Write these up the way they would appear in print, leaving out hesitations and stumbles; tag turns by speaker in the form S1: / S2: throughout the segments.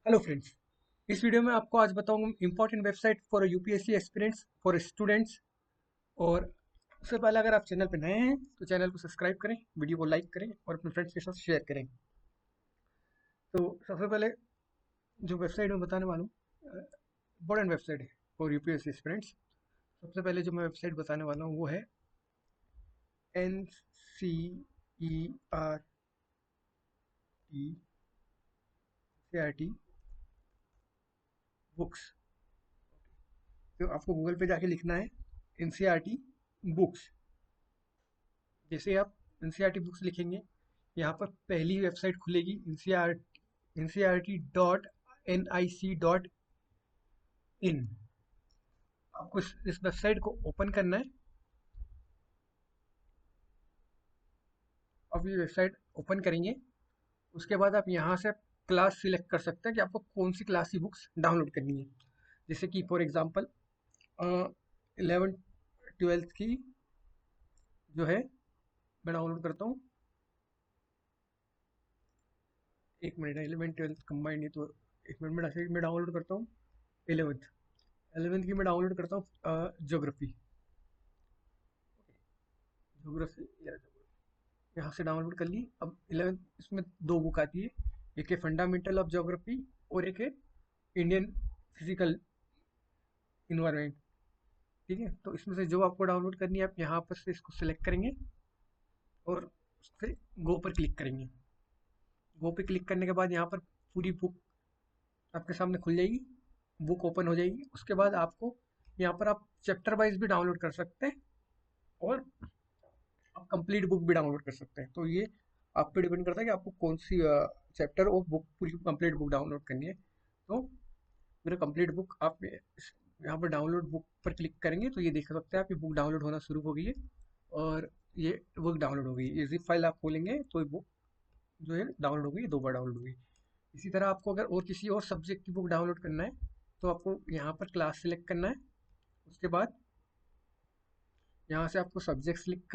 S1: Hello friends. इस video में आपको आज बताऊंगा important website for UPSC experience for students. और उससे पहले अगर आप चैनल पर नए हैं तो चैनल को सब्सक्राइब करें, वीडियो को लाइक करें और अपने फ्रेंड्स के साथ शेयर करें। तो सबसे पहले जो वेबसाइट मैं बताने वाला हूँ इंपॉर्टेंट वेबसाइट है फॉर यूपीएससी एक्सपीरियंस। सबसे पहले जो मैं वेबसाइट बताने वाला हूँ वो है NCERT बुक्स। तो आपको गूगल पे जाके लिखना है NCERT बुक्स। जैसे आप NCERT बुक्स लिखेंगे, यहाँ पर पहली वेबसाइट खुलेगी NCERT.nic.in। आपको इस वेबसाइट को ओपन करना है। अब ये वेबसाइट ओपन करेंगे, उसके बाद आप यहाँ से क्लास सिलेक्ट कर सकते हैं कि आपको कौन सी क्लास की बुक्स डाउनलोड करनी है। जैसे कि फॉर एग्जांपल 11th 12th की जो है मैं डाउनलोड करता हूँ। एक मिनट, 11th 12th कंबाइंड है तो एक मिनट में मैं डाउनलोड करता हूँ 11th। 11th की मैं डाउनलोड करता हूँ ज्योग्राफी। ज्योग्राफी यहाँ से डाउनलोड कर ली। अब 11th इसमें दो बुक आती है, एक है फंडामेंटल ऑफ ज्योग्राफी और एक है इंडियन फिजिकल इन्वायरमेंट। ठीक है, तो इसमें से जो आपको डाउनलोड करनी है आप यहाँ पर से इसको सिलेक्ट करेंगे और फिर गो पर क्लिक करेंगे। गो पे क्लिक करने के बाद यहाँ पर पूरी बुक आपके सामने खुल जाएगी, बुक ओपन हो जाएगी। उसके बाद आपको यहाँ पर आप चैप्टर वाइज भी डाउनलोड कर सकते हैं और आप कंप्लीट बुक भी डाउनलोड कर सकते हैं। तो ये आप पे डिपेंड करता है कि आपको कौन सी चैप्टर और बुक पूरी कंप्लीट बुक डाउनलोड करनी है। तो मेरा कंप्लीट बुक आप यहाँ पर डाउनलोड बुक पर क्लिक करेंगे तो ये देख सकते हैं आप, ये बुक डाउनलोड होना शुरू हो गई है और ये बुक डाउनलोड हो गई है। ये जिप फाइल आप खोलेंगे तो ये बुक जो है डाउनलोड हो गई, दो बार डाउनलोड हो गई। इसी तरह आपको अगर और किसी और सब्जेक्ट की बुक डाउनलोड करना है तो आपको यहाँ पर क्लास सिलेक्ट करना है। उसके बाद यहाँ से आपको सब्जेक्ट सिलेक्ट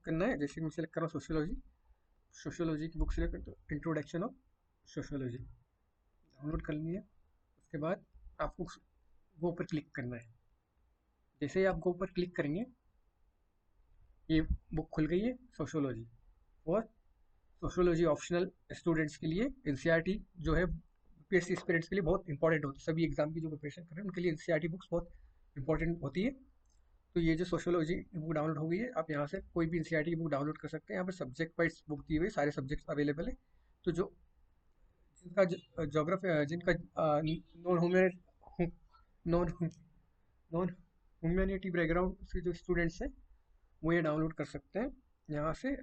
S1: करना है। जैसे मैं सिलेक्ट कर रहा हूँ सोशियोलॉजी। सोशियोलॉजी की बुक सिलेक्ट करते हो, इंट्रोडक्शन ऑफ सोशियोलॉजी डाउनलोड कर लिए। उसके बाद आपको गो पर क्लिक करना है। जैसे ही आप गो पर क्लिक करेंगे ये बुक खुल गई है सोशियोलॉजी। और सोशियोलॉजी ऑप्शनल स्टूडेंट्स के लिए एनसीईआरटी जो है यूपीएससी एस्पिरेंट्स के लिए बहुत इंपॉर्टेंट होती है। सभी एग्जाम की जो प्रिपरेशन कर रहे हैं उनके लिए एनसीईआरटी बुक्स बहुत इंपॉर्टेंट होती है। तो ये जो सोशियोलॉजी बुक डाउनलोड हो गई है, आप यहाँ से कोई भी एनसीईआरटी की बुक डाउनलोड कर सकते हैं। यहाँ पर सब्जेक्ट वाइज बुक दी हुई है, सारे सब्जेक्ट्स अवेलेबल है। तो जो जिनका जोग्राफी जिनका नॉन नॉन ह्यूमैनिटी बैकग्राउंड से जो स्टूडेंट्स हैं वो ये डाउनलोड कर सकते हैं। यहाँ से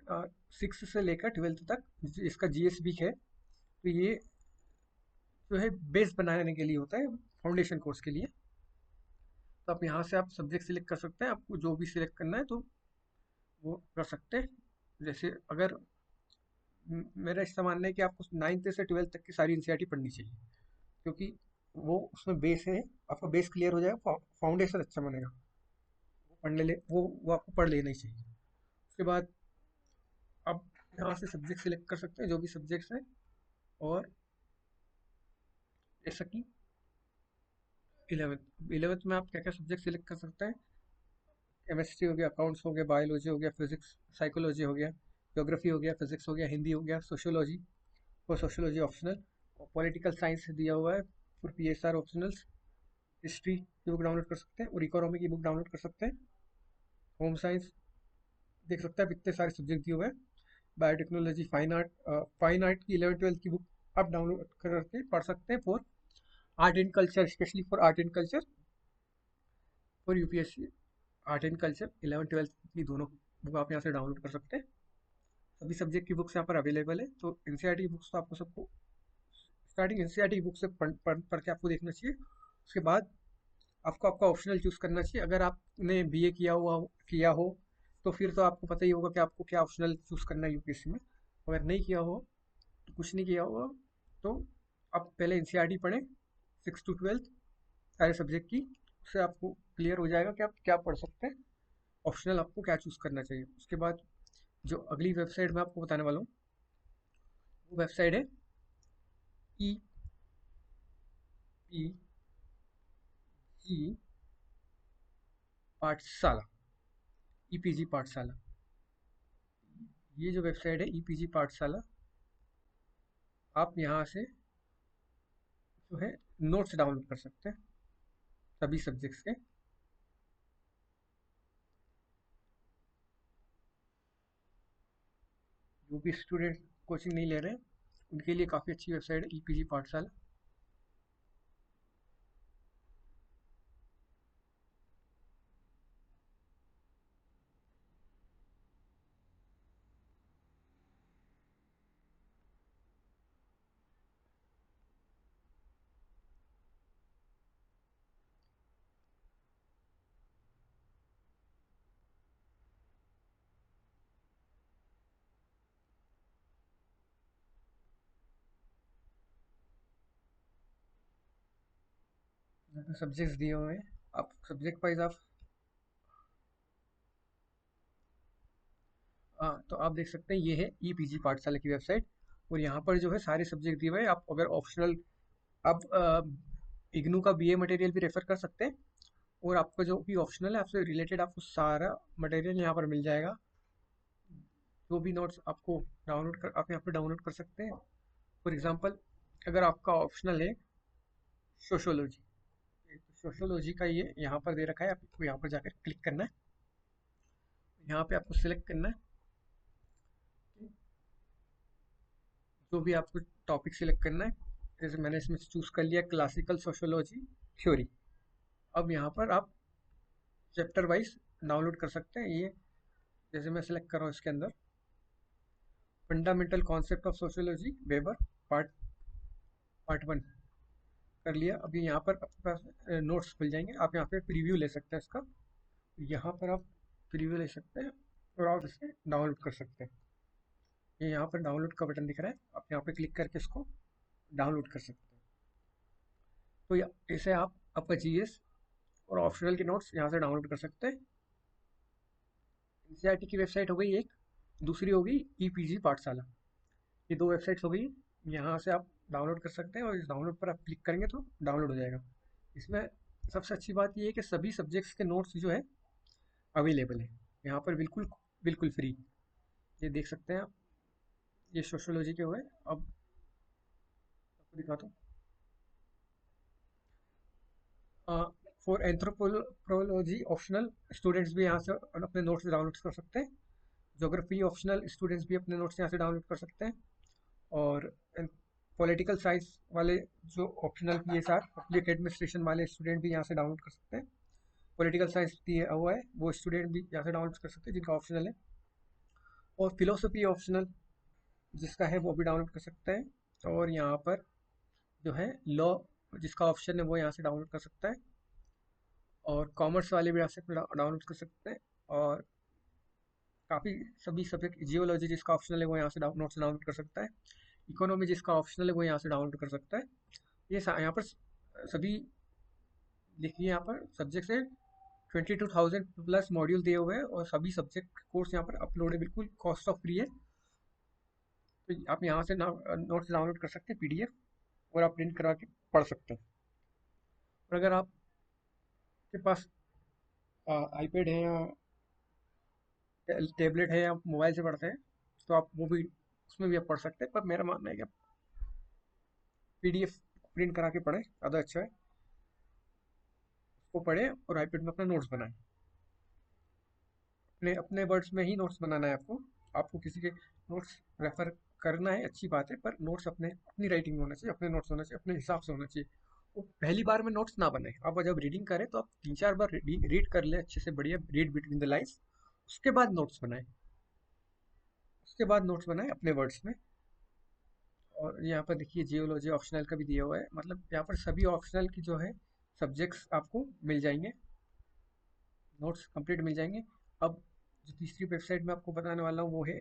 S1: 6 से लेकर 12th तक इसका जीएस वीक है। तो ये जो है बेस बनाने के लिए होता है, फाउंडेशन कोर्स के लिए। तो आप यहाँ से आप सब्जेक्ट सिलेक्ट कर सकते हैं, आपको जो भी सिलेक्ट करना है तो वो कर सकते हैं। जैसे अगर मेरा ऐसा मानना है कि आपको 9th से 12th तक की सारी एनसीईआरटी पढ़नी चाहिए, क्योंकि वो उसमें बेस है। आपका बेस क्लियर हो जाएगा, फाउंडेशन अच्छा बनेगा। वो पढ़ने ले वो आपको पढ़ लेना ही चाहिए। उसके बाद आप यहाँ से सब्जेक्ट सिलेक्ट कर सकते हैं, जो भी सब्जेक्ट्स हैं। और जैसा कि 11th में आप क्या क्या सब्जेक्ट सिलेक्ट कर सकते हैं। केमिस्ट्री हो गया, अकाउंट्स हो गया, बायोलॉजी हो गया, फिजिक्स साइकोलॉजी हो गया, ज्योग्राफी हो गया, फिजिक्स हो गया, हिंदी हो गया, सोशियोलॉजी और सोशियोलॉजी ऑप्शनल। और पॉलिटिकल साइंस दिया हुआ है फिर पीएसआर ऑप्शनल्स। हिस्ट्री की बुक डाउनलोड कर सकते हैं और इकोनॉमी की बुक डाउनलोड कर सकते हैं। होम साइंस देख सकते हैं, अब इतने सारे सब्जेक्ट दिए हुए हैं। बायोटेक्नोलॉजी, फाइन आर्ट की 11th 12th की बुक आप डाउनलोड करके पढ़ सकते हैं for art and culture, specially for art and culture for UPSC. Art and culture 11th 12th की दोनों बुक आप यहाँ से डाउनलोड कर सकते हैं। सभी सब्जेक्ट की बुक्स यहाँ पर अवेलेबल है। तो एनसीईआरटी की बुक्स तो आपको सबको स्टार्टिंग एनसीईआरटी की बुक से पढ़ के आपको देखना चाहिए। उसके बाद आपको आपका ऑप्शनल चूज करना चाहिए। अगर आपने बीए किया हो तो फिर तो आपको पता ही होगा कि आपको क्या ऑप्शनल चूज करना है यूपीएससी में। अगर नहीं किया हो, तो कुछ नहीं किया होगा, तो आप पहले एनसीईआरटी पढ़ें 6 to 12th सारे सब्जेक्ट की। उससे आपको क्लियर हो जाएगा कि आप क्या पढ़ सकते हैं, ऑप्शनल आपको क्या चूज करना चाहिए। उसके बाद जो अगली वेबसाइट मैं आपको बताने वाला हूँ वो वेबसाइट है पी जी पाठशाला, ईपीजी पाठशाला, ये जो वेबसाइट है ईपीजी पाठशाला, आप यहाँ से जो है नोट्स डाउनलोड कर सकते हैं सभी सब्जेक्ट्स के। जो भी स्टूडेंट कोचिंग नहीं ले रहे हैं उनके लिए काफ़ी अच्छी वेबसाइट है ईपीजी पाठशाला। सब्जेक्ट्स दिए हुए हैं, आप सब्जेक्ट वाइज आप, हाँ तो आप देख सकते हैं ये है ईपीजी पाठशाला की वेबसाइट। और यहाँ पर जो है सारे सब्जेक्ट दिए हुए हैं। आप अगर ऑप्शनल, आप इग्नू का बीए मटेरियल भी रेफर कर सकते हैं। और आपका जो भी ऑप्शनल है आपसे रिलेटेड आपको सारा मटेरियल यहाँ पर मिल जाएगा। जो भी नोट्स आपको डाउनलोड कर, आप यहाँ पर डाउनलोड कर सकते हैं। फॉर एग्जांपल, अगर आपका ऑप्शनल है सोशोलॉजी, सोशोलॉजी का ये यहाँ पर दे रखा है, आपको यहाँ पर जाकर क्लिक करना है। यहाँ पे आपको सिलेक्ट करना है कि जो भी आपको टॉपिक सिलेक्ट करना है। जैसे मैंने इसमें चूज कर लिया क्लासिकल सोशोलॉजी थ्योरी। अब यहाँ पर आप चैप्टर वाइज डाउनलोड कर सकते हैं ये। जैसे मैं सिलेक्ट कर रहा हूँ इसके अंदर fundamental concept of sociology weber, part part one कर लिया। अभी यहाँ पर आपके पास नोट्स खुल जाएंगे, आप यहाँ पे प्रीव्यू ले सकते हैं इसका। यहाँ पर आप प्रीव्यू ले सकते हैं और आप इसे डाउनलोड कर सकते हैं। ये यहाँ पर डाउनलोड का बटन दिख रहा है, आप यहाँ पे क्लिक करके इसको डाउनलोड कर सकते हैं। तो इसे आप आपका जीएस और ऑप्शनल के नोट्स यहाँ से डाउनलोड कर सकते हैं। एनसीईआरटी की वेबसाइट हो गई एक, दूसरी होगी ईपीजी पाठशाला। ये दो वेबसाइट्स हो गई, यहाँ से आप डाउनलोड कर सकते हैं और इस डाउनलोड पर आप क्लिक करेंगे तो डाउनलोड हो जाएगा। इसमें सबसे अच्छी बात ये है कि सभी सब्जेक्ट्स के नोट्स जो है अवेलेबल है यहाँ पर, बिल्कुल बिल्कुल फ्री। ये देख सकते हैं आप, ये सोशोलॉजी के हुए। अब आपको दिखाता हूँ, फॉर एंथ्रोपोलॉजी ऑप्शनल स्टूडेंट्स भी यहाँ से अपने नोट्स डाउनलोड कर सकते हैं। ज्योग्राफी ऑप्शनल स्टूडेंट्स भी अपने नोट्स यहाँ से डाउनलोड कर सकते हैं। और पॉलिटिकल साइंस वाले जो ऑप्शनल पीएसआर पब्लिक एडमिनिस्ट्रेशन वाले स्टूडेंट भी यहाँ से डाउनलोड कर सकते हैं। पॉलिटिकल साइंस दिया हुआ है वो स्टूडेंट भी यहाँ से डाउनलोड कर सकते हैं जिनका ऑप्शनल है। और फिलोसफी ऑप्शनल जिसका है वो भी डाउनलोड कर सकते हैं। और यहाँ पर जो है लॉ जिसका ऑप्शन है वो यहाँ से डाउनलोड कर सकता है। और कॉमर्स वाले भी यहाँ से डाउनलोड कर सकते हैं। और काफ़ी सभी सब्जेक्ट, जियोलॉजी जिसका ऑप्शनल है वो यहाँ से नोट्स डाउनलोड कर सकता है। इकोनॉमी जिसका ऑप्शनल है वो यहाँ से डाउनलोड कर सकता है। ये यहाँ पर सभी देखिए, यहाँ पर सब्जेक्ट से 22,000 प्लस मॉड्यूल दिए हुए हैं और सभी सब्जेक्ट कोर्स यहाँ पर अपलोड है, बिल्कुल कॉस्ट ऑफ फ्री है। तो आप यहाँ से नोट्स डाउनलोड कर सकते हैं पीडीएफ, और आप प्रिंट करा के पढ़ सकते हैं। और अगर आपके पास आईपैड है या टैबलेट है या मोबाइल से पढ़ते हैं तो आप वो भी, उसमें भी आप पढ़ सकते हैं। पर मेरा मानना है कि आप पीडीएफ प्रिंट करा के पढ़ें ज़्यादा अच्छा है। उसको पढ़ें और आईपैड में अपना नोट्स बनाएं। अपने अपने वर्ड्स में ही नोट्स बनाना है आपको। आपको किसी के नोट्स रेफर करना है अच्छी बात है, पर नोट्स अपने अपनी राइटिंग में होना चाहिए, अपने नोट्स होना चाहिए, अपने हिसाब से होना चाहिए। वो पहली बार में नोट्स ना बनाए। आप जब रीडिंग करें तो आप 3-4 बार रीड कर ले अच्छे से, बढ़िया रीड बिटवीन द लाइन्स, उसके बाद नोट्स बनाए, उसके बाद नोट्स बनाए अपने वर्ड्स में। और यहाँ पर देखिए जियोलॉजी ऑप्शनल का भी दिया हुआ है, मतलब यहाँ पर सभी ऑप्शनल की जो है सब्जेक्ट्स आपको मिल जाएंगे, नोट्स कंप्लीट मिल जाएंगे। अब जो तीसरी वेबसाइट मैं आपको बताने वाला हूँ वो है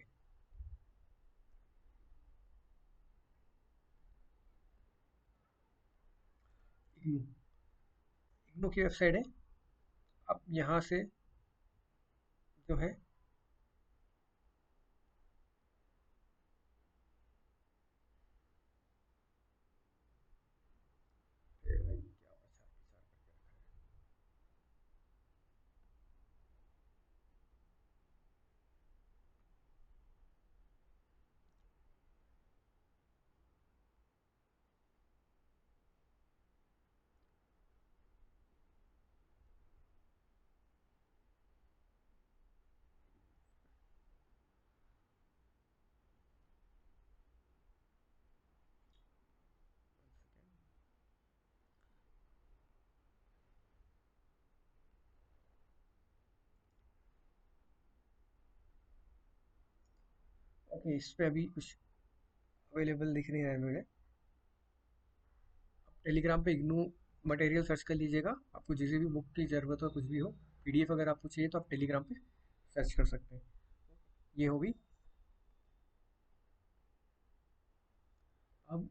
S1: इग्नू। इग्नू की वेबसाइट है। आप यहाँ से जो है इस पे अभी कुछ अवेलेबल दिख नहीं रहा है मुझे। टेलीग्राम पे इग्नू मटेरियल सर्च कर लीजिएगा, आपको जिस भी बुक की ज़रूरत हो, कुछ भी हो, पीडीएफ अगर आपको चाहिए तो आप टेलीग्राम पे सर्च कर सकते हैं। ये होगी। अब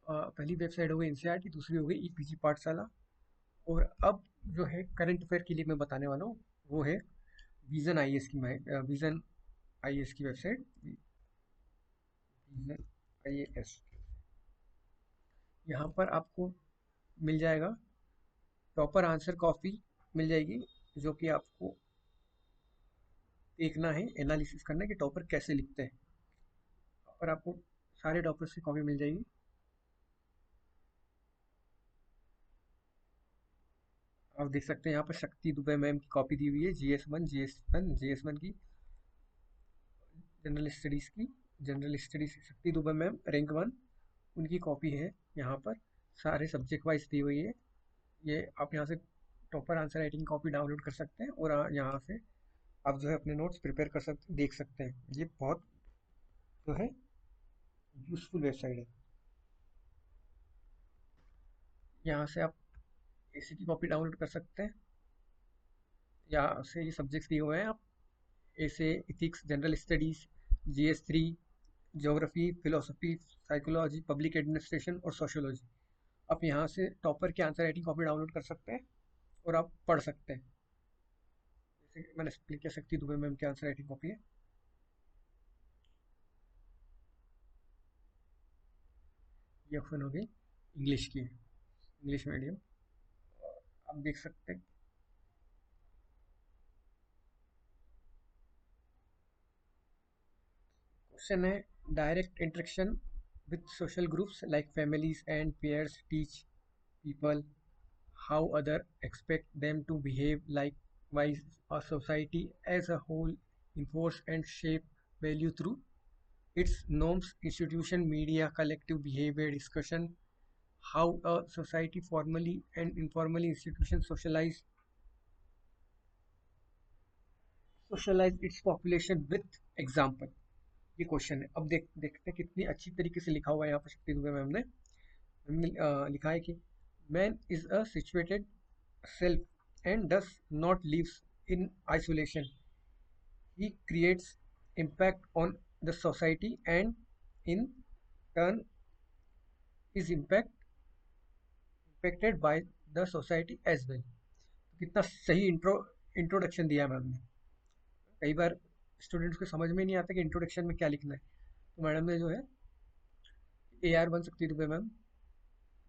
S1: पहली वेबसाइट हो गई एनसीईआरटी, दूसरी हो गई ईपीजी पाठशाला। और अब जो है करंट अफेयर के लिए मैं बताने वाला हूँ, वो है विजन आईएएस की विजन आईएएस की वेबसाइट। विजन आईएएस, यहाँ पर आपको मिल जाएगा टॉपर आंसर कॉपी मिल जाएगी, जो कि आपको देखना है, एनालिसिस करना है कि टॉपर कैसे लिखते हैं। और आपको सारे टॉपर्स की कॉपी मिल जाएगी। आप देख सकते हैं यहाँ पर शक्ति दुबे मैम की कॉपी दी हुई है, जीएस वन की जनरल स्टडीज़ की शक्ति दुबे मैम रैंक 1, उनकी कॉपी है यहाँ पर। सारे सब्जेक्ट वाइज दी हुई है। ये आप यहाँ से topper answer writing copy download कर सकते हैं, और यहाँ से आप जो है अपने नोट्स प्रिपेयर कर सकते, देख सकते हैं। ये बहुत जो है यूजफुल वेबसाइट है। यहाँ से आप एसी की कॉपी डाउनलोड कर सकते हैं। यहाँ से ये सब्जेक्ट्स दिए हुए हैं, आप ऐसे ethics, general studies, GS 3, geography, philosophy, psychology, public administration और सोशोलॉजी। आप यहाँ से टॉपर की आंसर राइटिंग कॉपी डाउनलोड कर सकते हैं और आप पढ़ सकते हैं। जैसे कि मैंने एक्सप्लेन कर सकती दुबे मैम की आंसर राइटिंग कॉपी है। ये ऑप्शन हो गई इंग्लिश की, इंग्लिश मीडियम। आप देख सकते हैं क्वेश्चन है, direct interaction with social groups like families and peers teach people how other expect them to behave. Likewise, a society as a whole enforce and shape value through its norms, institution, media, collective behavior discussion. How a society formally and informally institutions socialize its population with example। ये question है। अब देखते हैं कितनी अच्छी तरीके से लिखा हुआ है यहाँ पर शक्ति दुबे मैम ने। हमने लिखा है कि man is a situated self and does not lives in isolation. He creates impact on the society and in turn is impacted by the society as well। कितना सही इंट्रोडक्शन दिया मैम ने। कई बार स्टूडेंट्स को समझ में नहीं आता कि इंट्रोडक्शन में क्या लिखना है, तो मैडम ने जो है AR बन सकती है मैम,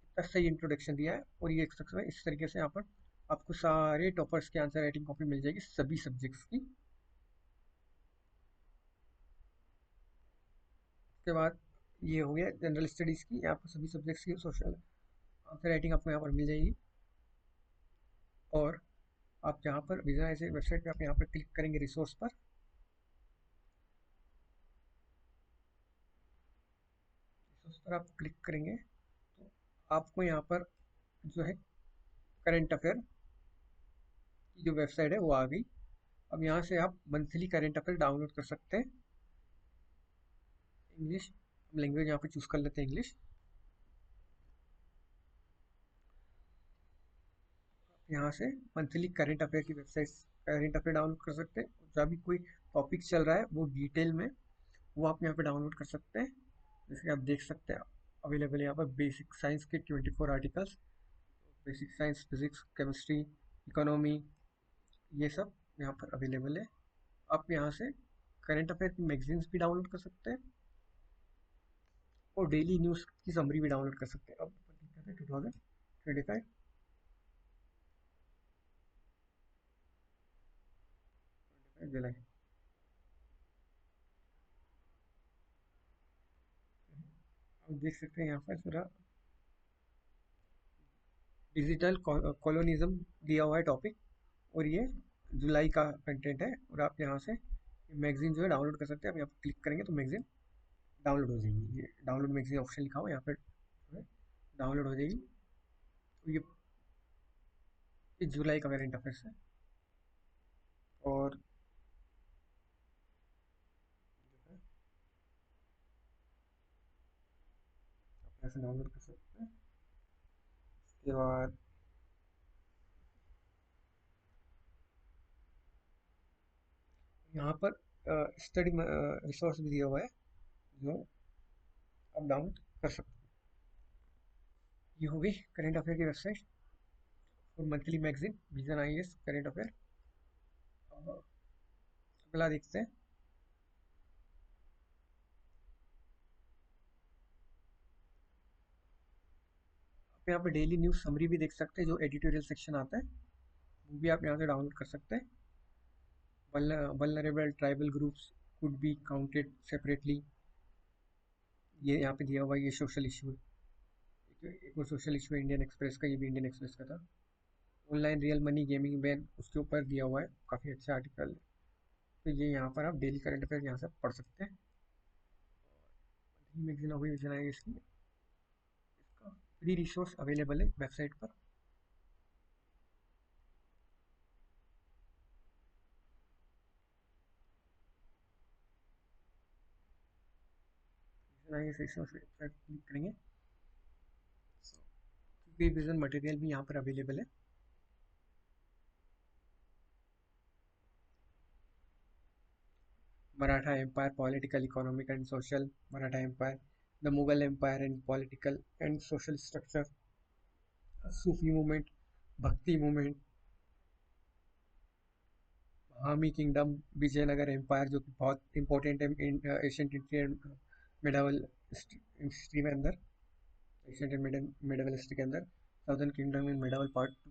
S1: इतना सही इंट्रोडक्शन दिया है। और ये इस तरीके से यहाँ पर आपको सारे टॉपर्स की आंसर राइटिंग कॉपी मिल जाएगी सभी सब्जेक्ट्स की। उसके बाद ये हो गया जनरल स्टडीज़ की, यहाँ पर सभी सब्जेक्ट्स की सोशल आंसर राइटिंग आपको यहाँ पर मिल जाएगी। और आप यहाँ पर विजन ऐसे वेबसाइट पे आप यहाँ पर क्लिक करेंगे रिसोर्स पर, आप क्लिक करेंगे तो आपको यहाँ पर जो है करंट अफेयर की जो वेबसाइट है वो आ गई। अब यहाँ से आप मंथली करंट अफेयर डाउनलोड कर सकते हैं। इंग्लिश लैंग्वेज यहाँ पे चूज़ कर लेते हैं इंग्लिश। यहाँ से मंथली करंट अफेयर की वेबसाइट करंट अफेयर डाउनलोड कर सकते हैं। जब भी कोई टॉपिक चल रहा है वो डिटेल में वो आप यहाँ पे डाउनलोड कर सकते हैं। जैसे आप देख सकते हैं अवेलेबल है यहाँ पर बेसिक साइंस के 24 articles, basic science, physics, chemistry, economy, ये सब यहाँ पर अवेलेबल है। आप यहाँ से करंट अफेयर की मैगजीन्स भी डाउनलोड कर सकते हैं और डेली न्यूज़ की समरी भी डाउनलोड कर सकते हैं। अब 2025 जुलाई। आप देख सकते हैं यहाँ पर पूरा डिजिटल कॉलोनिज्म दिया हुआ है टॉपिक, और ये जुलाई का कंटेंट है। और आप यहाँ से मैगजीन जो है डाउनलोड कर सकते हैं। आप यहाँ पर क्लिक करेंगे तो मैगजीन डाउनलोड हो जाएगी। ये डाउनलोड मैगजीन ऑप्शन लिखा हुआ है यहाँ पर, जो है डाउनलोड हो जाएगी। तो ये जुलाई का करंट अफेयर्स है। और ऐसे डाउनलोड कर सकते हैं। उसके बाद यहाँ पर स्टडी रिसोर्स भी दिया हुआ है जो आप डाउनलोड कर सकते हैं। ये हो गई करेंट अफेयर की वेबसाइट और monthly magazine vision IAS current affair. अब अगला देखते हैं। आप यहाँ पे डेली न्यूज़ समरी भी देख सकते हैं, जो एडिटोरियल सेक्शन आता है वो भी आप यहाँ से डाउनलोड कर सकते हैं। Vulnerable tribal groups could be counted separately, ये यहाँ पे दिया हुआ है। ये सोशल इशू है, एक और सोशल इशू है इंडियन एक्सप्रेस का, ये भी इंडियन एक्सप्रेस का था। Online real money gaming ban, उसके ऊपर दिया हुआ है, काफ़ी अच्छा आर्टिकल। तो ये यहाँ पर आप डेली करंट अफेयर यहाँ से पढ़ सकते हैं। मैगजीन हो गई विजन आई इसकी, इसका फ्री रिसोर्स अवेलेबल है वेबसाइट पर। विजन आई रिसोर्स वेबसाइट क्लिक करेंगे तो विजन मटेरियल भी यहाँ पर अवेलेबल है। Maratha Empire, political, economic, and social. Maratha Empire, the Mughal Empire and political and social structure. Sufi movement, Bhakti movement, Bahami Kingdom, Vijayanagar empire जो कि बहुत इंपॉर्टेंट है Asian history and medieval history में अंदर, एशियन एंड मिडावल हिस्ट्री के अंदर। Southern kingdom in medieval part 2,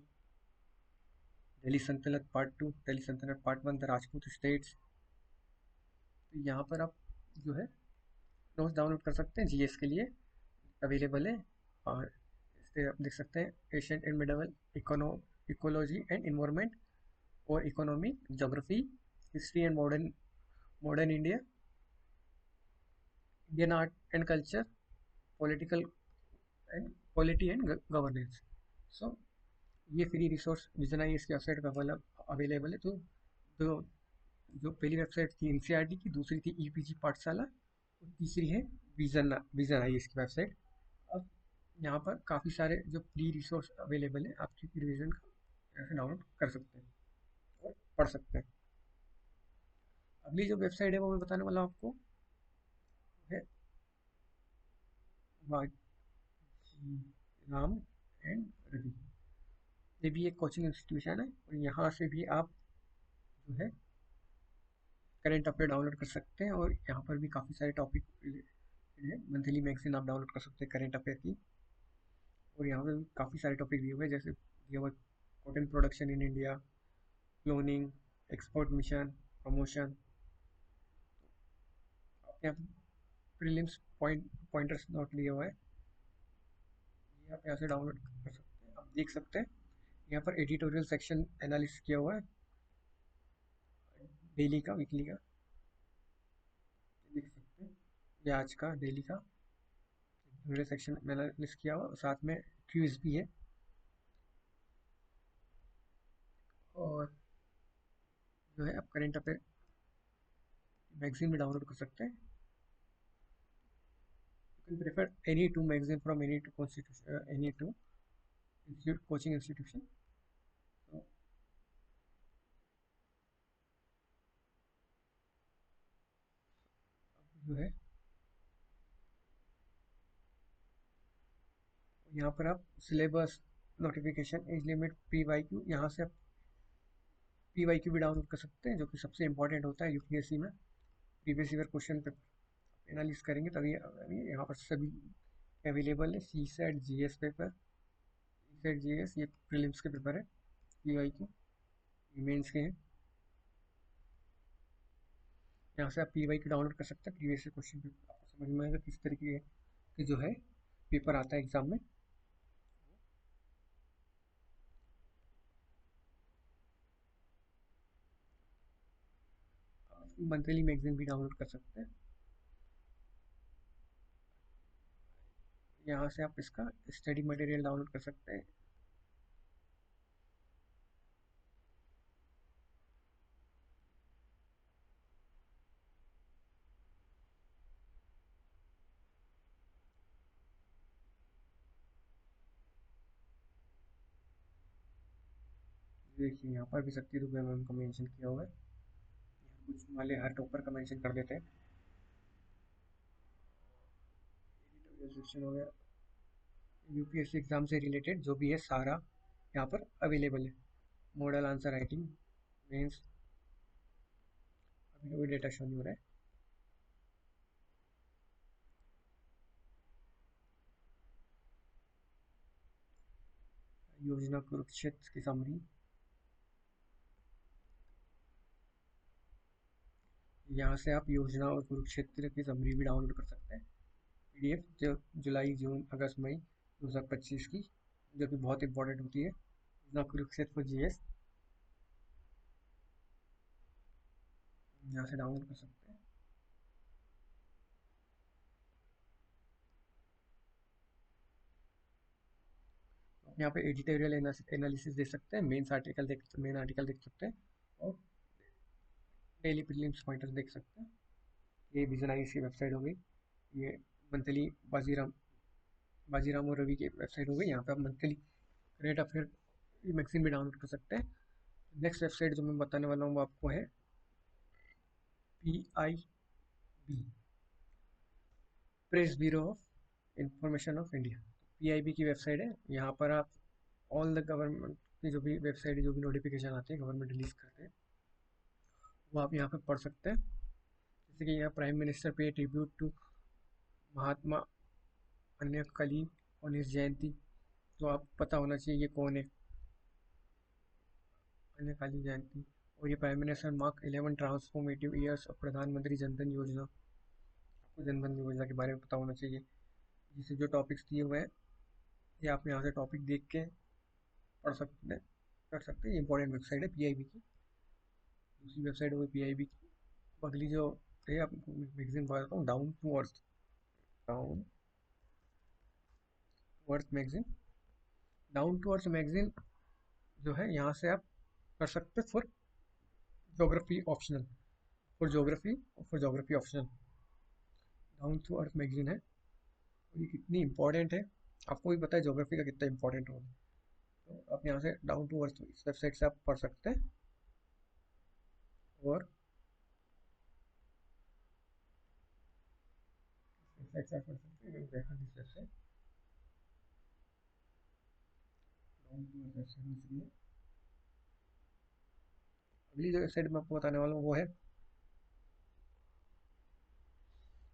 S1: Delhi सल्तनत part 2, Delhi सल्तनत पार्ट 1, द राजपूत स्टेट्स। तो यहाँ पर आप जो है नोट्स डाउनलोड कर सकते हैं जीएस के लिए, अवेलेबल है। और इससे आप देख सकते हैं Asian and middle ecology and environment और economy, geography, history and modern modern India, Indian art and culture, political and polity and governance. So ये फ्री रिसोर्स विजन आई इसकी वेबसाइट पर अवेलेबल है। तो जो जो पहली वेबसाइट थी एनसीईआरटी की, दूसरी थी ईपीजी पाठशाला और तीसरी है विजन विजन आई इसकी वेबसाइट। अब यहाँ पर काफ़ी सारे जो फ्री रिसोर्स अवेलेबल है, आपकी रिविजन का ऐसे डाउनलोड कर सकते हैं और पढ़ सकते हैं। अगली जो वेबसाइट है वो मैं बताने वाला हूँ आपको, है राम एंड रवि। ये भी एक कोचिंग इंस्टीट्यूशन है और यहाँ से भी आप जो है करेंट अफेयर डाउनलोड कर सकते हैं। और यहाँ पर भी काफ़ी सारे टॉपिक है, मंथली मैगजीन आप डाउनलोड कर सकते हैं करेंट अफेयर की। और यहाँ पे भी काफ़ी सारे टॉपिक दिए हुए हैं, जैसे दिया हुआ cotton production in India, cloning, export mission, promotion. यहाँ पे प्रीलिम्स पॉइंटर्स नोट लिया हुआ है, ये आप यहाँ से डाउनलोड कर सकते हैं। आप देख सकते हैं यहाँ पर एडिटोरियल सेक्शन एनालिसिस किया हुआ है डेली का, वीकली का, देख सकते हैं। ये आज का डेली का एडिटोरियल सेक्शन एनालिसिस किया हुआ, साथ में क्यूज भी है। और जो है आप करेंट अफेयर मैगजीन भी डाउनलोड कर सकते हैं। You can prefer any two magazine from any two constitution, any two coaching institution. तो जो है यहाँ पर आप syllabus, notification, age limit, P Y Q, यहाँ से आप पी वाई क्यू भी डाउनलोड कर सकते हैं, जो कि सबसे इंपॉर्टेंट होता है यूपीएससी में। Previous year question paper analyse करेंगे तभी अभी यहाँ पर सभी अवेलेबल है। CSAT G S paper, CSAT G S ये प्रीलिम्स के पेपर है, पी वाई क्यू मेंस के हैं। यहाँ से आप पी वाई क्यू डाउनलोड कर सकते हैं, प्रीवियस ईयर क्वेश्चन पेपर आपको समझ में आएगा किस तरीके के जो है पेपर आता है एग्जाम में। मंथली मैगजीन भी डाउनलोड कर सकते हैं। यहाँ से आप इसका स्टडी मटेरियल डाउनलोड कर सकते हैं। देखिए यहाँ पर भी शक्ति रूप में उनको मेंशन किया हुआ है। यहाँ कुछ वाले हर टॉपर का मेंशन कर देते हैं। एडिटोरियल सेक्शन हो गया, यूपीएससी एग्जाम से रिलेटेड जो भी है सारा यहाँ पर अवेलेबल है। मॉडल आंसर राइटिंग मेंस, अभी कोई डेटा शो नहीं हो रहा है। योजना कुरुक्षेत्र की समरी, यहाँ से आप योजना और कुरुक्षेत्र की समरी भी डाउनलोड कर सकते हैं। पीडीएफ जो जुलाई जून अगस्त मई 2025 की, जो कि बहुत इंपॉर्टेंट होती है। योजना कुरुक्षेत्र जीएस यहाँ से डाउनलोड कर सकते हैं। यहाँ पे एडिटोरियल एनालिसिस देख सकते हैं, मेन आर्टिकल देख सकते हैं, और डेली प्रीलिम्स पॉइंटर्स देख सकते हैं। ये विजन आई की वेबसाइट हो गई, ये मंथली बाजीराम और रवि की वेबसाइट हो गई। यहाँ पे आप मंथली करेंट अफेयर मैगजीन भी डाउनलोड कर सकते हैं। नेक्स्ट वेबसाइट जो मैं बताने वाला हूँ वो आपको है PIB, press bureau of information of India. PIB की वेबसाइट है। यहाँ पर आप ऑल द गवर्नमेंट की जो भी वेबसाइट, जो भी नोटिफिकेशन आते हैं गवर्नमेंट रिलीज करते हैं, वो आप यहाँ पे पढ़ सकते हैं। जैसे कि यहाँ प्राइम मिनिस्टर पे ट्रिब्यूट टू महात्मा अन्य कली और इस जयंती, तो आप पता होना चाहिए ये कौन है, अन्य काली जयंती। और ये prime minister mark 11 transformative years of प्रधानमंत्री जनधन योजना, आपको जनधन योजना के बारे में पता होना चाहिए। जिससे जो टॉपिक्स दिए हुए हैं ये आप यहाँ से टॉपिक देख के पढ़ सकते हैं, कर सकते हैं। इंपॉर्टेंट वेबसाइट है PIB की। दूसरी वेबसाइट हो गई PIB की। अगली जो है, आपको मैगजीन बताता हूँ, down to earth, down to earth magazine. Down to earth magazine जो है, यहाँ से आप कर सकते हैं for geography optional, for geography optional. Down to earth magazine है, और ये कितनी इंपॉर्टेंट है आपको भी पता है, जोग्राफी का कितना इंपॉर्टेंट रोल है। तो आप यहाँ से डाउन टू अर्थ इस वेबसाइट से आप पढ़ सकते हैं। और वेबसाइट से आप पढ़ सकते हैं, देखा इस website down to earth website में। अगली जो वेबसाइट मैं आपको बताने वाला हूँ वो है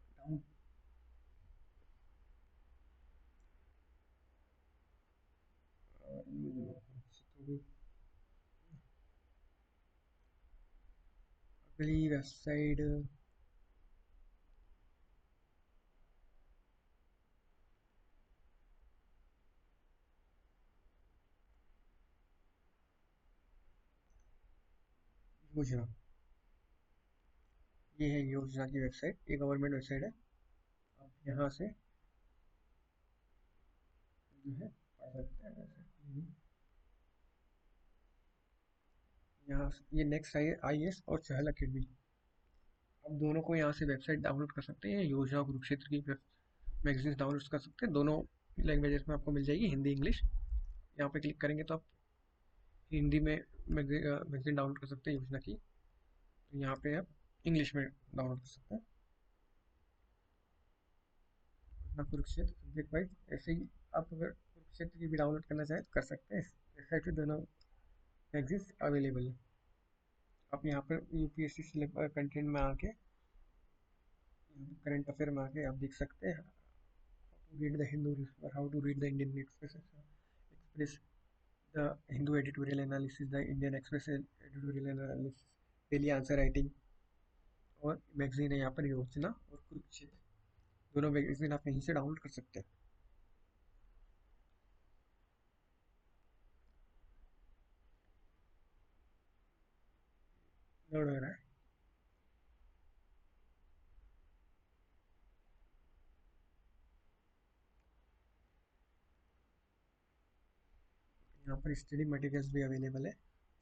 S1: डाउन, अगली वेबसाइट योजना, ये है योजना की वेबसाइट, ये गवर्नमेंट वेबसाइट है। आप यहाँ से जो है पढ़ सकते हैं। यहाँ ये नेक्स्ट IAS और चहल अकेडमी, आप दोनों को यहाँ से वेबसाइट डाउनलोड कर सकते हैं। योजना कुरुक्षेत्र की मैगजीन डाउनलोड कर सकते हैं, दोनों लैंग्वेजेस में आपको मिल जाएगी, हिंदी इंग्लिश। यहाँ पे क्लिक करेंगे तो आप हिंदी में मैगजीन डाउनलोड कर सकते हैं योजना की, तो यहाँ पे आप इंग्लिश में डाउनलोड कर सकते हैं। योजना कुरुक्षेत्र सब्जेक्ट वाइज, ऐसे ही आप अगर कुरुक्षेत्र की भी डाउनलोड करना चाहें तो कर सकते हैं। वेबसाइट पे दोनों मैगजीन अवेलेबल है। आप यहाँ पर UPSC कंटेंट में आके, करंट अफेयर में आके आप देख सकते हैं read the Hindu newspaper, how to read the Indian Express, the Hindu editorial analysis, the Indian Express editorial analysis, daily answer writing, और मैगजीन है यहाँ पर योजना और कुरुक्षेत्र, दोनों मैगजीन आप यहीं से डाउनलोड कर सकते हैं। लोड हो रहा है। यहाँ पर स्टडी मटेरियल्स भी अवेलेबल है,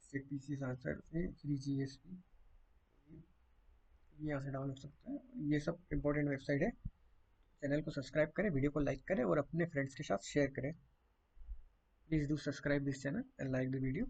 S1: स्टेट PCS आंसर से 3GSP, ये यहाँ से डाउनलोड सकते हैं। ये सब इंपॉर्टेंट वेबसाइट है। चैनल को सब्सक्राइब करें, वीडियो को लाइक करें और अपने फ्रेंड्स के साथ शेयर करें। Please do subscribe this channel and like the video.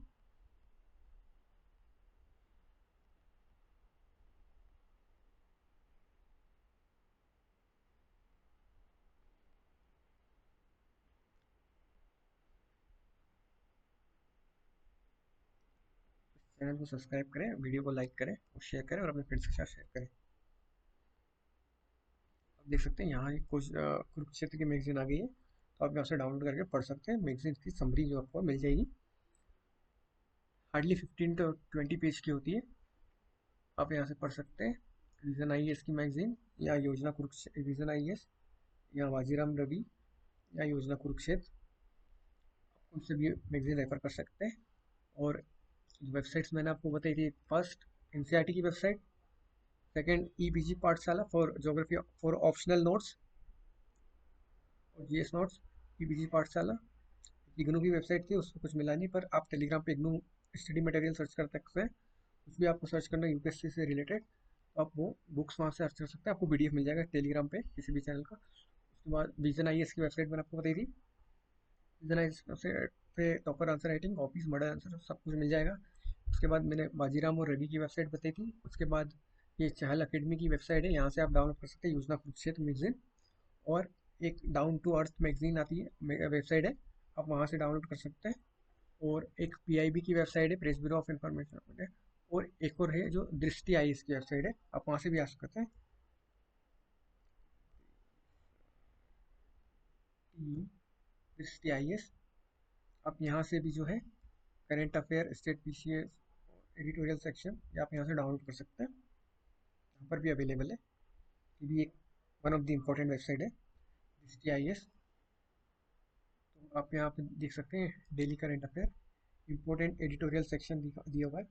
S1: Channel को सब्सक्राइब करें, वीडियो को लाइक करें और शेयर करें और अपने फ्रेंड्स के साथ शेयर करें। आप देख सकते हैं यहाँ एक कुछ कुरुक्षेत्र की मैगजीन आ गई है, तो आप यहाँ से डाउनलोड करके पढ़ सकते हैं। मैगजीन की समरी जो आपको मिल जाएगी, हार्डली 15 to 20 पेज की होती है। आप यहाँ से पढ़ सकते हैं। विजन आईएएस की मैगजीन या योजना कुरुक्षेत्र, विजन आईएएस या बाजीराम रवि या योजना कुरुक्षेत्र, उनसे भी मैगजीन रेफर कर सकते हैं। और वेबसाइट्स मैंने आपको बताई थी, फर्स्ट एनसीईआरटी की वेबसाइट, सेकंड ईपीजी पाठशाला for geography for optional notes और जीएस नोट्स, ईपीजी पाठशाला। इग्नू की वेबसाइट थी, उसमें कुछ मिला नहीं, पर आप टेलीग्राम पे इग्नू स्टडी मटेरियल सर्च कर सकते हैं। उसमें आपको सर्च करना है यूपीएससी से रिलेटेड, तो आप वो बुक्स वहाँ से सर्च कर सकते हैं। आपको पीडीएफ मिल जाएगा टेलीग्राम पे किसी भी चैनल का। उसके बाद विजन आईएएस की वेबसाइट मैंने आपको बताई थी। विजन आईएएस वेबसाइट पे topper answer writing, office model answer सब कुछ मिल जाएगा। उसके बाद मैंने बाजीराम और रवि की वेबसाइट बताई थी। उसके बाद ये चहल अकेडमी की वेबसाइट है, यहाँ से आप डाउनलोड कर सकते हैं योजना कुरुक्षेत्र मैगजीन। और एक डाउन टू अर्थ मैगजीन आती है, वेबसाइट है, आप वहाँ से डाउनलोड कर सकते हैं। और एक पीआईबी की वेबसाइट है, प्रेस ब्यूरो ऑफ इंफॉर्मेशन है। और एक और है जो दृष्टि आईएएस की वेबसाइट है, आप वहाँ से भी आ सकते हैं। दृष्टि आईएएस, आप यहाँ से भी जो है current affair, state PCS, editorial section, ये आप यहाँ से डाउनलोड कर सकते हैं। यहाँ पर भी अवेलेबल है। ये भी एक one of the important website है, दृष्टि आईएएस। तो आप यहाँ पे देख सकते हैं daily current affair, important editorial section दिया हुआ है।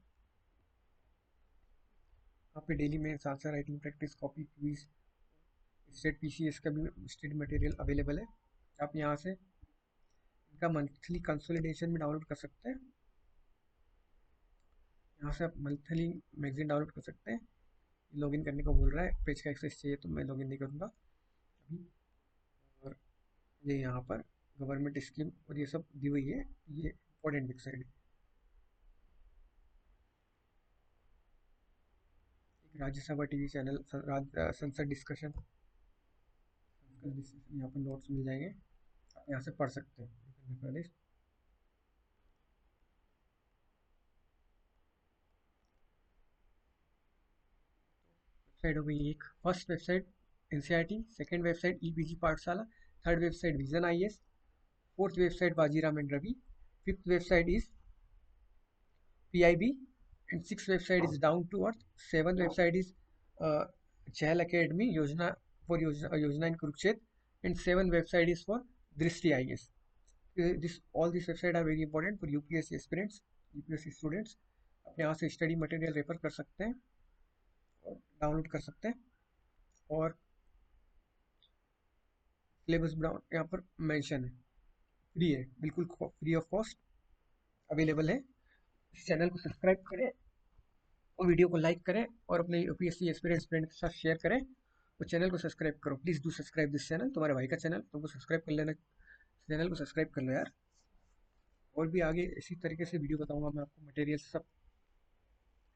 S1: यहाँ पे डेली में answer writing practice, copy, quiz, state PCS का भी स्टडी मटेरियल अवेलेबल है। आप यहाँ से इनका मंथली कंसोलिडेशन भी डाउनलोड कर सकते हैं। यहाँ से आप मंथली मैगजीन डाउनलोड कर सकते हैं। लॉगिन करने को बोल रहा है, पेज का एक्सेस चाहिए तो मैं लॉगिन नहीं करूँगा अभी। और ये यहाँ पर गवर्नमेंट स्कीम और ये सब दी हुई है, ये इंपॉर्टेंट वेबसाइट है। एक राज्यसभा टीवी चैनल, संसद डिस्कशन, यहाँ पर नोट्स मिल जाएंगे, आप यहाँ से पढ़ सकते हैं। वेबसाइट हो गई एक, first website NCERT, second website EPG Pathshala, third website vision IAS, fourth website Bajiram and Ravi, fifth website is PIB, and six website is down to earth, seven website is Chahal academy Yojana for Yojana in Kurukshetra, and seven website is for Drishti IAS. this all these website are very important for UPSC aspirants, UPSC students. आप यहाँ से study material refer कर सकते हैं और download कर सकते हैं। और सिलेबस ब्राउन यहाँ पर मेंशन है, फ्री है, बिल्कुल फ्री ऑफ कॉस्ट अवेलेबल है। इस चैनल को सब्सक्राइब करें और वीडियो को लाइक करें और अपने यूपीएससी एक्सपीरियंस फ्रेंड के साथ शेयर करें। और चैनल को सब्सक्राइब करो, please do subscribe this channel, तुम्हारे भाई का चैनल, तुमको सब्सक्राइब कर लेना, चैनल को सब्सक्राइब कर लो यार। और भी आगे इसी तरीके से वीडियो बताऊंगा मैं आपको, मटेरियल सब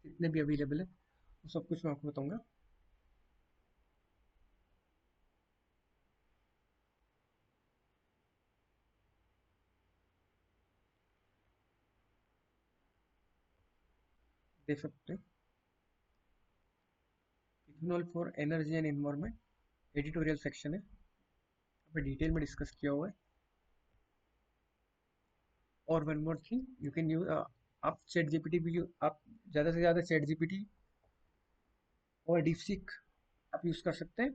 S1: जितने भी अवेलेबल है वो सब कुछ मैं आपको बताऊंगा। देख सकते हैं ethanol for energy and environment, editorial section है, यहाँ पे डिटेल में डिस्कस किया हुआ है। और one more thing, you can use, आप चैट जीपीटी भी आप ज़्यादा से ज़्यादा चैट जीपीटी और डीपसीक आप यूज़ कर सकते हैं,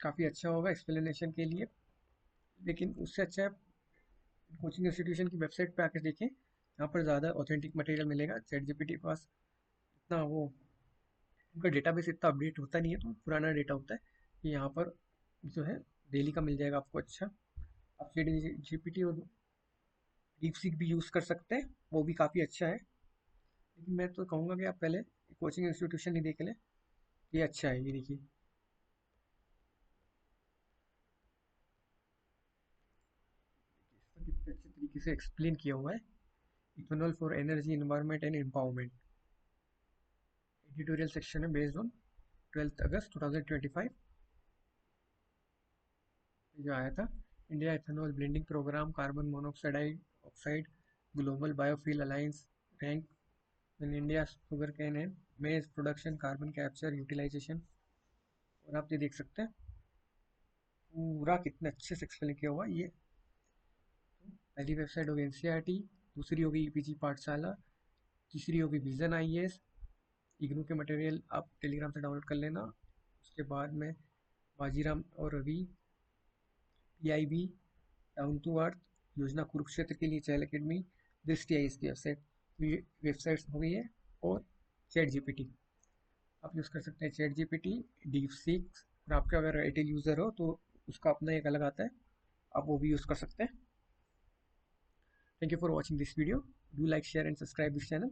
S1: काफ़ी अच्छा होगा एक्सप्लेनेशन के लिए। लेकिन उससे अच्छा है कोचिंग इंस्टीट्यूशन की वेबसाइट पे आकर देखें, यहाँ पर ज़्यादा ऑथेंटिक मटेरियल मिलेगा। चैट जीपीटी के पास इतना वो, उनका डेटाबेस इतना अपडेट होता नहीं है, तो पुराना डेटा होता है। कि यहाँ पर जो है डेली का मिल जाएगा आपको। अच्छा, आप चैट जीपीटी और डीपसीक भी यूज़ कर सकते हैं, वो भी काफ़ी अच्छा है। लेकिन मैं तो कहूँगा कि आप पहले कोचिंग इंस्टीट्यूशन ही देख लें, ये अच्छा है। ये देखिए, इसको कितने अच्छे तरीके से एक्सप्लेन किया हुआ है। Ethanol for energy environment and empowerment, editorial section है बेस्ड ऑन 12 अगस्त 2025 जो आया था। India ethanol blending programme, carbon monoxide oxide, global biofuel alliance rank in India sugar cane है maize production carbon capture utilisation. और आप ये देख सकते हैं पूरा कितने अच्छे से एक्सप्लेन किया हुआ ये। पहली वेबसाइट होगी एनसीईआरटी, दूसरी होगी ईपीजी पाठशाला, तीसरी होगी विजन आईएएस। इग्नू के मटेरियल आप टेलीग्राम से डाउनलोड कर लेना। उसके बाद में बाजीराम और Ravi, PIB, down to earth, Yojana Kurukshetra के लिए चैल अकेडमी, दृष्टि आई इसकी वेबसाइट्स हो गई है। और चैट जीपीटी आप यूज़ कर सकते हैं, चैट जीपीटी, डीप सीक्स। और आपका अगर एयरटेल यूज़र हो तो उसका अपना एक अलग आता है, आप वो भी यूज़ कर सकते हैं। Thank you for watching this video. Do like share and subscribe this channel.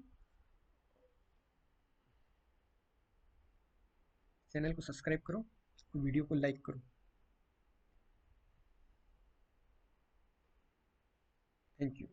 S1: Channel को सब्सक्राइब करो, वीडियो को लाइक करो। Thank you.